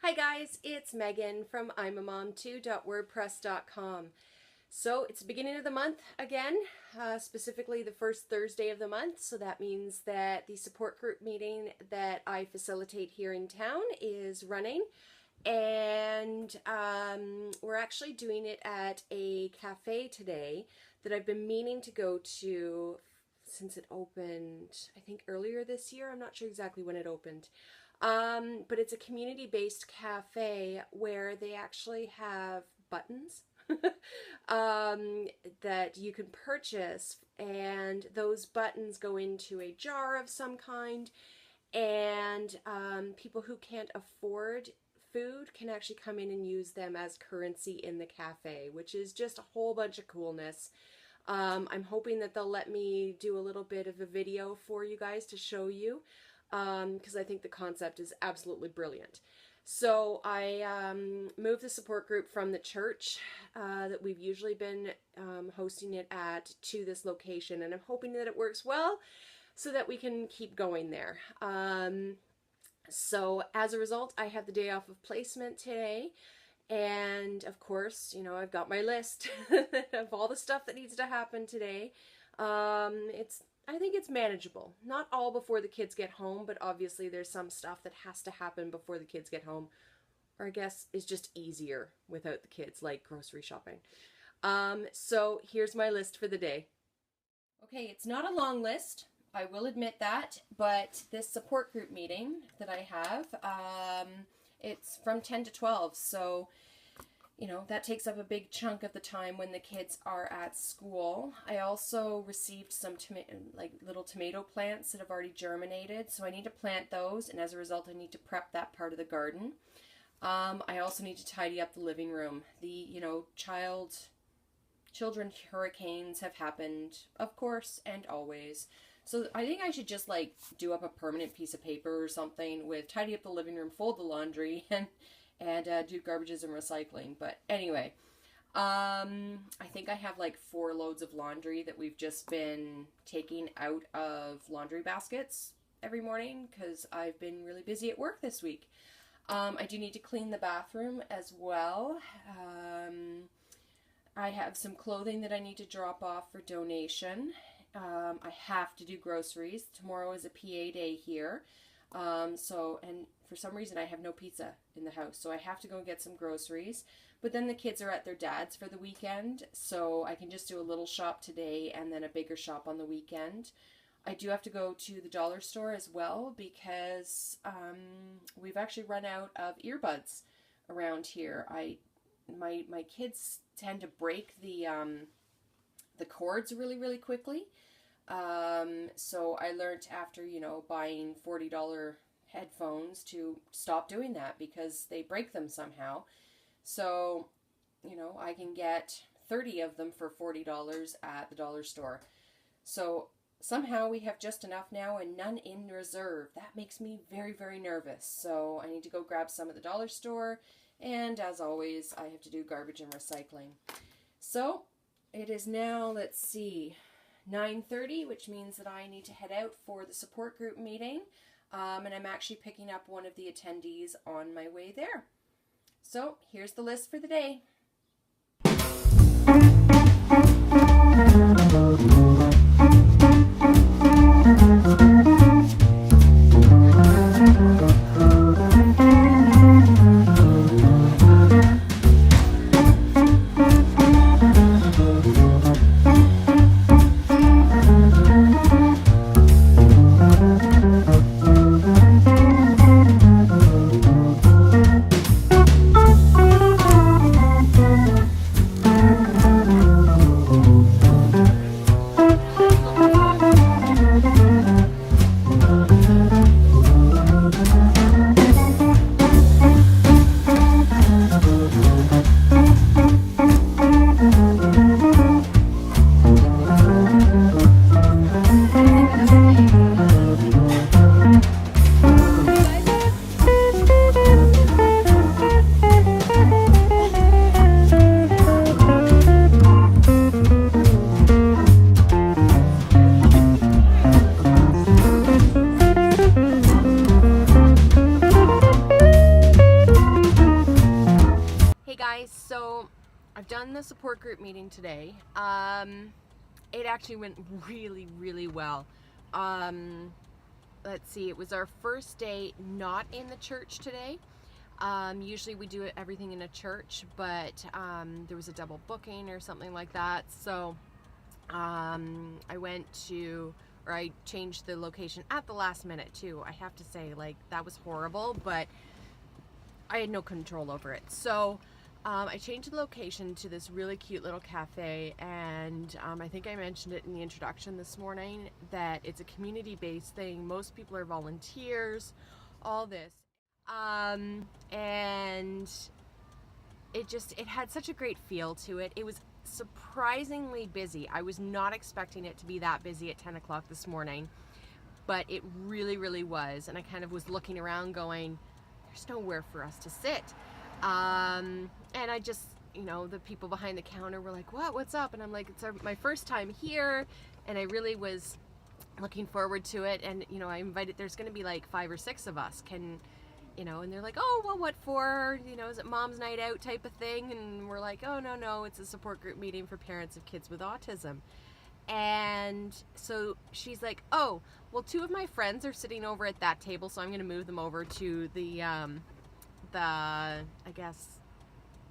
Hi guys, it's Megan from imamom2.wordpress.com. So it's the beginning of the month again, specifically the first Thursday of the month. So that means that the support group meeting that I facilitate here in town is running. And we're actually doing it at a cafe today that I've been meaning to go to since it opened, I think earlier this year. I'm not sure exactly when it opened. But it's a community-based cafe where they actually have buttons that you can purchase, and those buttons go into a jar of some kind, and people who can't afford food can actually come in and use them as currency in the cafe, which is just a whole bunch of coolness. I'm hoping that they'll let me do a little bit of a video for you guys to show you, because I think the concept is absolutely brilliant. So I moved the support group from the church that we've usually been hosting it at to this location, and I'm hoping that it works well so that we can keep going there. So as a result, I have the day off of placement today, and of course, you know, I've got my list of all the stuff that needs to happen today. I think it's manageable. Not all before the kids get home, but obviously there's some stuff that has to happen before the kids get home, or I guess is just easier without the kids, like grocery shopping. So here's my list for the day. Okay, it's not a long list, I will admit that, but this support group meeting that I have, it's from 10 to 12, so you know, that takes up a big chunk of the time when the kids are at school. I also received some little tomato plants that have already germinated, so I need to plant those, and as a result I need to prep that part of the garden. I also need to tidy up the living room. Children hurricanes have happened, of course, and always. So I think I should just like do up a permanent piece of paper or something with tidy up the living room, fold the laundry, and do garbages and recycling. But anyway, I think I have like 4 loads of laundry that we've just been taking out of laundry baskets every morning because I've been really busy at work this week. I do need to clean the bathroom as well. I have some clothing that I need to drop off for donation. I have to do groceries. Tomorrow is a PA day here. And for some reason I have no pizza in the house, so I have to go and get some groceries. But then the kids are at their dad's for the weekend, so I can just do a little shop today and then a bigger shop on the weekend. I do have to go to the dollar store as well because we've actually run out of earbuds around here. My kids tend to break the cords really quickly. So I learned after, buying $40 headphones to stop doing that because they break them somehow. So, I can get 30 of them for $40 at the dollar store. So somehow we have just enough now and none in reserve. That makes me very nervous. So I need to go grab some at the dollar store. And as always, I have to do garbage and recycling. So it is now, let's see, 9:30, which means that I need to head out for the support group meeting, and I'm actually picking up one of the attendees on my way there. So here's the list for the day. guys, so I've done the support group meeting today. It actually went really, really well. Let's see, it was our first day not in the church today. Usually we do everything in a church, but there was a double booking or something like that. So I changed the location at the last minute too. I have to say, like, that was horrible, but I had no control over it. So I changed the location to this really cute little cafe, and I think I mentioned it in the introduction this morning that it's a community-based thing. Most people are volunteers, all this. And it had such a great feel to it. It was surprisingly busy. I was not expecting it to be that busy at 10 o'clock this morning, but it really, really was. And I kind of was looking around going, there's nowhere for us to sit. And I just, the people behind the counter were like, what's up? And I'm like, it's my first time here, and I really was looking forward to it. And, I invited, there's going to be like 5 or 6 of us. And they're like, oh, well, what for? Is it mom's night out type of thing? And we're like, oh, no, it's a support group meeting for parents of kids with autism. And so she's like, oh, well, 2 of my friends are sitting over at that table, so I'm going to move them over to the I guess,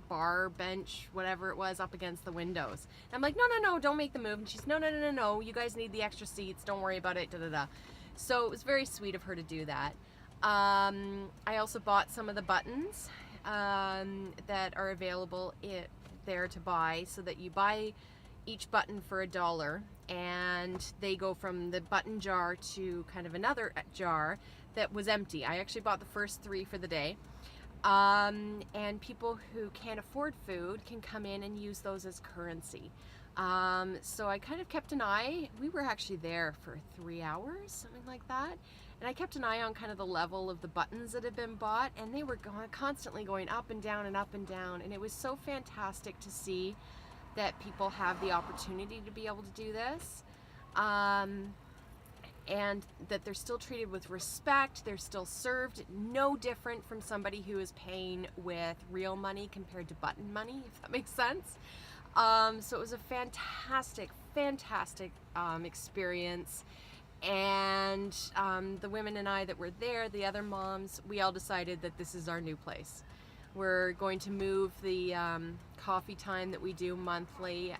bar bench, whatever it was, up against the windows. And I'm like, no, don't make the move. And she's, no, you guys need the extra seats. Don't worry about it, da-da-da. So it was very sweet of her to do that. I also bought some of the buttons that are available there to buy, so that you buy each button for $1, and they go from the button jar to kind of another jar that was empty. I actually bought the first 3 for the day. And people who can't afford food can come in and use those as currency. So I kind of kept an eye. We were actually there for 3 hours, something like that. And I kept an eye on kind of the level of the buttons that had been bought, and they were constantly going up and down and up and down. And it was so fantastic to see that people have the opportunity to be able to do this. And that they're still treated with respect, they're still served, no different from somebody who is paying with real money compared to button money, if that makes sense. So it was a fantastic experience. And the women and I that were there, the other moms, we all decided that this is our new place. We're going to move the coffee time that we do monthly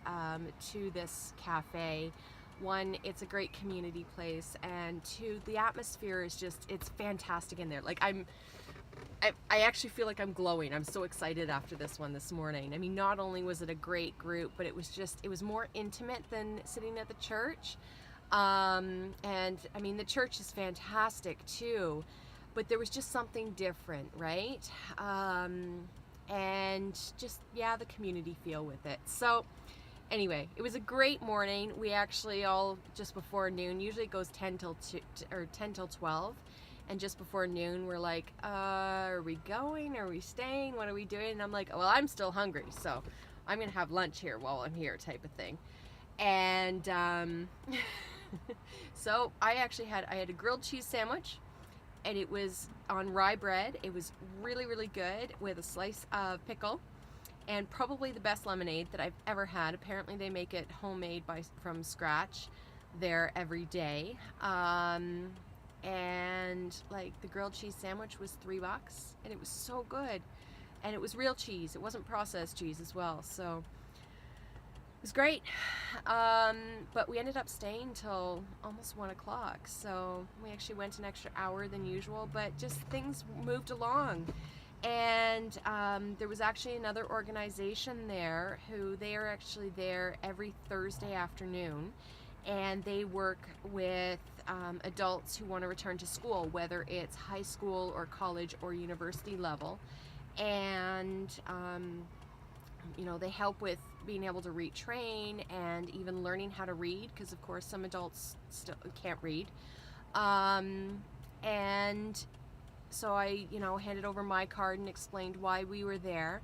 to this cafe. 1, it's a great community place, and 2, the atmosphere is just, it's fantastic in there. Like, I actually feel like I'm glowing. I'm so excited after this one this morning. I mean, not only was it a great group, but it was more intimate than sitting at the church. And I mean, the church is fantastic too, but there was just something different, right? And just, the community feel with it. So anyway, it was a great morning. We actually all, just before noon, usually it goes 10 till 12, and just before noon we're like, are we going? Are we staying? What are we doing? And I'm like, well, I'm still hungry, so I'm gonna have lunch here while I'm here, type of thing. And so I had a grilled cheese sandwich, and it was on rye bread. It was really, really good, with a slice of pickle, and probably the best lemonade that I've ever had. Apparently they make it homemade from scratch there every day. And like, the grilled cheese sandwich was $3, and it was so good. And it was real cheese. It wasn't processed cheese as well. So it was great. But we ended up staying till almost 1 o'clock. So we actually went an extra hour than usual, but just things moved along. And there was actually another organization there they are actually there every Thursday afternoon, and they work with adults who want to return to school, whether it's high school or college or university level. And they help with being able to retrain and even learning how to read, because of course some adults still can't read. And so I, handed over my card and explained why we were there.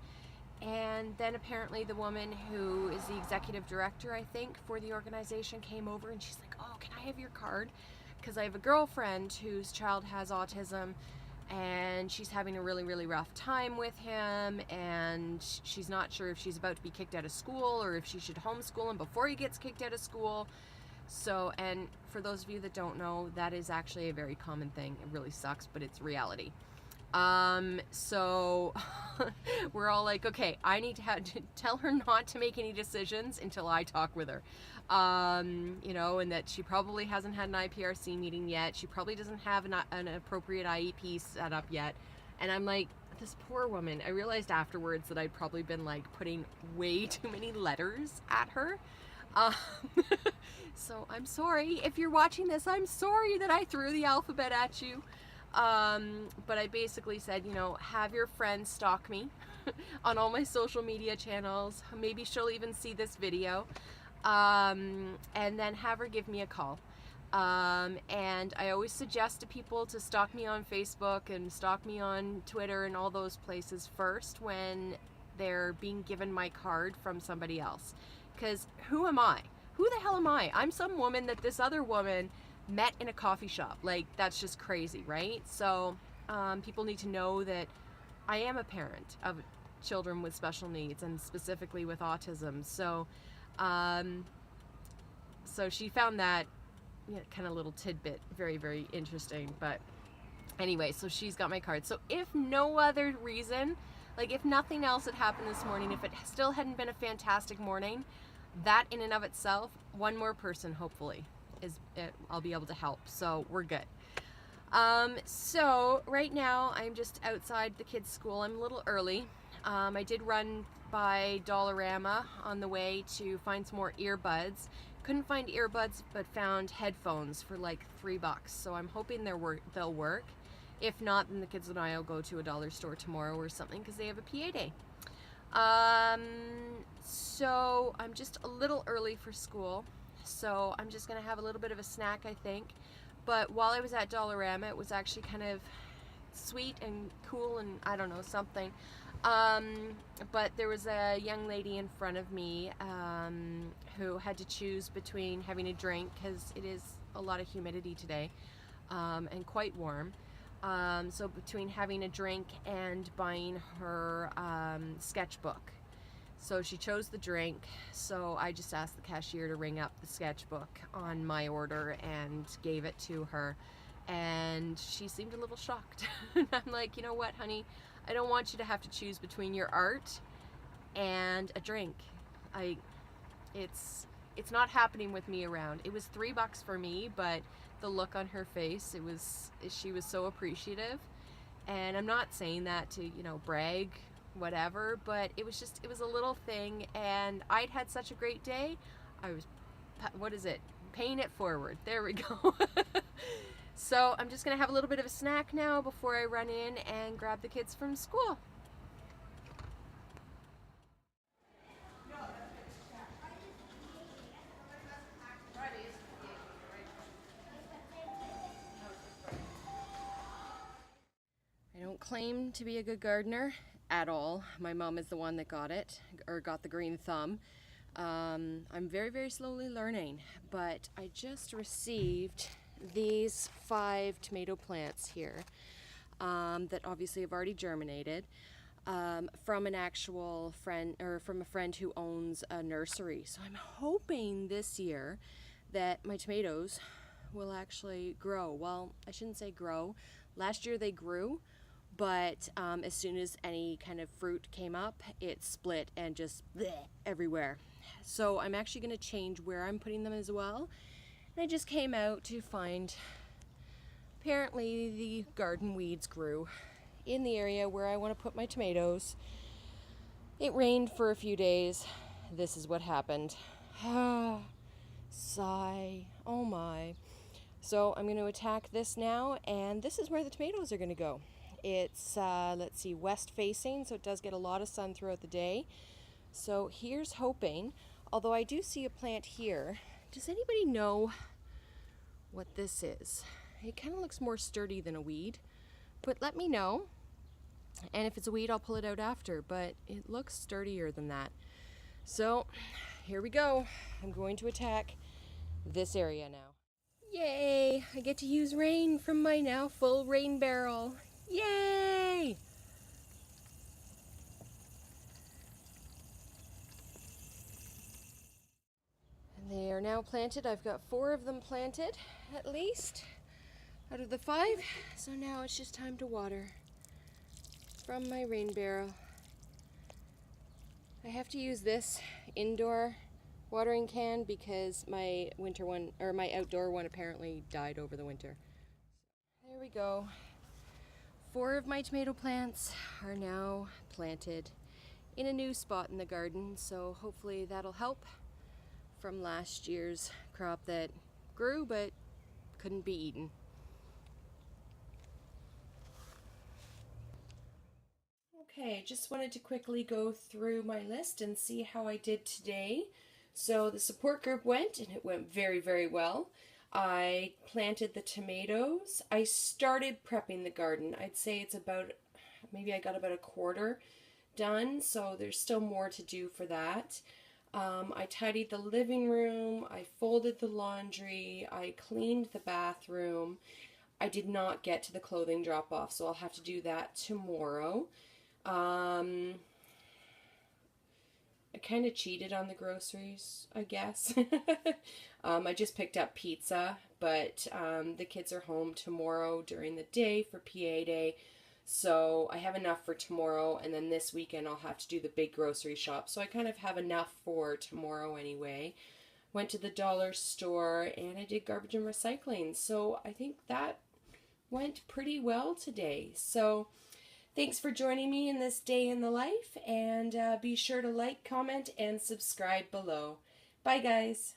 And then apparently the woman who is the executive director, I think, for the organization came over, and she's like, oh, can I have your card? Because I have a girlfriend whose child has autism, and she's having a really, really rough time with him, and she's not sure if she's about to be kicked out of school or if she should homeschool him before he gets kicked out of school. So, and for those of you that don't know, that is actually a very common thing. It really sucks, but it's reality. So we're all like, okay, I need to tell her not to make any decisions until I talk with her. You know, and that she probably hasn't had an IPRC meeting yet. She probably doesn't have an appropriate IEP set up yet. And I'm like, this poor woman, I realized afterwards that I'd probably been like putting way too many letters at her. So I'm sorry if you're watching this, I'm sorry that I threw the alphabet at you. But I basically said, you know, have your friends stalk me on all my social media channels. Maybe she'll even see this video. And then have her give me a call. And I always suggest to people to stalk me on Facebook and stalk me on Twitter and all those places first when they're being given my card from somebody else. Because who am I? Who the hell am I? I'm some woman that this other woman met in a coffee shop. Like, that's just crazy, right? So people need to know that I am a parent of children with special needs, and specifically with autism. So so she found that, you know, kind of little tidbit very, very interesting. But anyway, so she's got my card. So if no other reason, like if nothing else had happened this morning, if it still hadn't been a fantastic morning, that in and of itself, one more person hopefully I'll be able to help. So we're good. So right now I'm just outside the kids' school. I'm a little early. I did run by Dollarama on the way to find some more earbuds. Couldn't find earbuds, but found headphones for like $3. So I'm hoping they'll work. If not, then the kids and I will go to a dollar store tomorrow or something, because they have a PA day. So I'm just a little early for school. So I'm just gonna have a little bit of a snack, I think. But while I was at Dollarama, it was actually kind of sweet and cool and I don't know, something. But there was a young lady in front of me who had to choose between having a drink, because it is a lot of humidity today, and quite warm. So between having a drink and buying her sketchbook. So she chose the drink, so I just asked the cashier to ring up the sketchbook on my order and gave it to her, and she seemed a little shocked. I'm like, you know what, honey, I don't want you to have to choose between your art and a drink. It's not happening with me around. It was $3 for me, but the look on her face, she was so appreciative. And I'm not saying that to, you know, brag, whatever, but it was a little thing, and I'd had such a great day. I was, what is it? Paying it forward. There we go. So I'm just gonna have a little bit of a snack now before I run in and grab the kids from school. I don't claim to be a good gardener at all. My mom is the one that got it, or got the green thumb. I'm very, very slowly learning, but I just received these 5 tomato plants here that obviously have already germinated from an actual friend, or from a friend who owns a nursery. So I'm hoping this year that my tomatoes will actually grow. Well, I shouldn't say grow. Last year they grew, but as soon as any kind of fruit came up, it split and just bleh, everywhere. So I'm actually going to change where I'm putting them as well. And I just came out to find, apparently the garden weeds grew in the area where I want to put my tomatoes. It rained for a few days. This is what happened. Sigh. Oh my. So I'm going to attack this now, and this is where the tomatoes are going to go. It's, let's see, west facing, so it does get a lot of sun throughout the day. So here's hoping, although I do see a plant here. Does anybody know what this is? It kind of looks more sturdy than a weed, but let me know. And if it's a weed, I'll pull it out after, but it looks sturdier than that. So here we go. I'm going to attack this area now. Yay! I get to use rain from my now full rain barrel. Yay! And they are now planted. I've got 4 of them planted, at least, out of the 5. So now it's just time to water from my rain barrel. I have to use this indoor watering can because my winter one, or my outdoor one, apparently died over the winter. There we go. 4 of my tomato plants are now planted in a new spot in the garden, so hopefully that'll help from last year's crop that grew but couldn't be eaten. Okay, just wanted to quickly go through my list and see how I did today. So the support group went, and it went very, very well. I planted the tomatoes. I started prepping the garden. I'd say it's about, maybe I got about a quarter done, so there's still more to do for that. I tidied the living room, I folded the laundry, I cleaned the bathroom. I did not get to the clothing drop-off, so I'll have to do that tomorrow. I kind of cheated on the groceries, I guess. I just picked up pizza, but the kids are home tomorrow during the day for PA day, so I have enough for tomorrow, and then this weekend I'll have to do the big grocery shop, so I kind of have enough for tomorrow anyway. Went to the dollar store, and I did garbage and recycling, so I think that went pretty well today. So thanks for joining me in this day in the life, and be sure to like, comment, and subscribe below. Bye, guys.